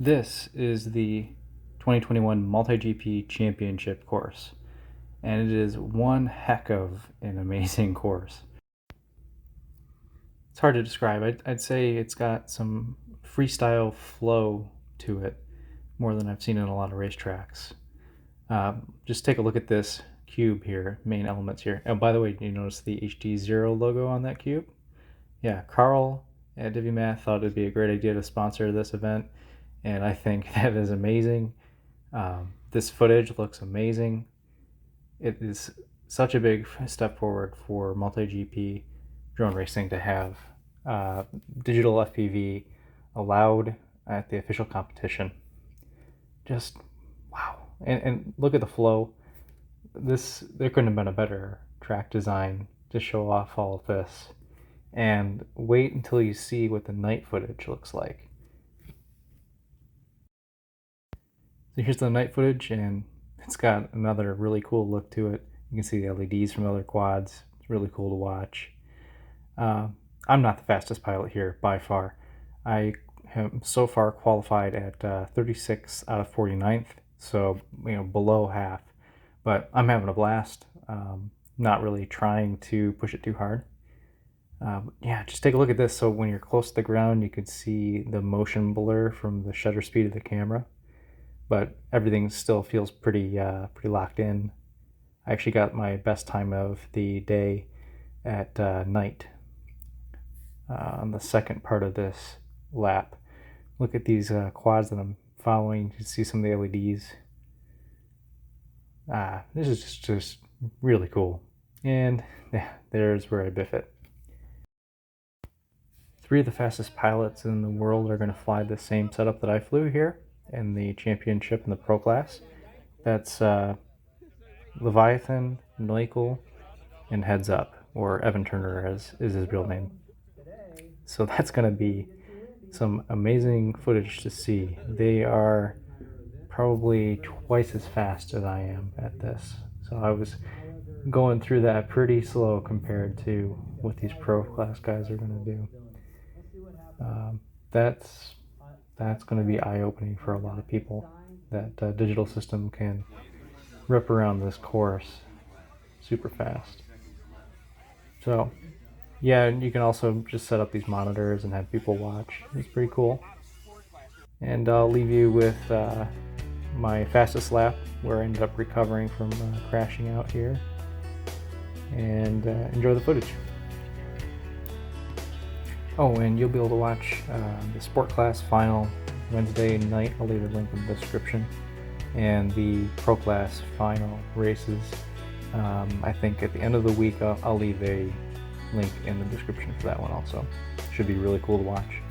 This is the 2021 MultiGP Championship course, and it is one heck of an amazing course. It's hard to describe. I'd say it's got some freestyle flow to it, more than I've seen in a lot of racetracks. Just take a look at this cube here, main elements here. Oh, by the way, you notice the HDZero logo on that cube? Yeah, Carl at DiviMath thought it'd be a great idea to sponsor this event, and I think that is amazing. This footage looks amazing. It is such a big step forward for MultiGP drone racing to have digital FPV allowed at the official competition. Just wow. And look at the flow. There couldn't have been a better track design to show off all of this. And wait until you see what the night footage looks like. So here's the night footage, and it's got another really cool look to it. You can see the LEDs from other quads. It's really cool to watch. I'm not the fastest pilot here by far. I am so far qualified at 36 out of 49th, so below half. But I'm having a blast. Not really trying to push it too hard. Yeah, just take a look at this. So when you're close to the ground, you could see the motion blur from the shutter speed of the camera, but everything still feels pretty locked in. I actually got my best time of the day at night on the second part of this lap. Look at these quads that I'm following. You can see some of the LEDs. This is just really cool. And yeah, there's where I biff it. 3 of the fastest pilots in the world are going to fly the same setup that I flew here in the championship in the pro class. That's Leviathann, Noical, and Heads Up, or Evan Turner is his real name. So that's going to be some amazing footage to see. They are probably twice as fast as I am at this. So I was going through that pretty slow compared to what these pro class guys are going to do. That's going to be eye-opening for a lot of people. That digital system can rip around this course super fast. So yeah, and you can also just set up these monitors and have people watch. It's pretty cool. And I'll leave you with my fastest lap, where I ended up recovering from crashing out here. And enjoy the footage. Oh, and you'll be able to watch the Sport Class final Wednesday night. I'll leave a link in the description. And the Pro Class final races, I think at the end of the week, I'll leave a link in the description for that one also. Should be really cool to watch.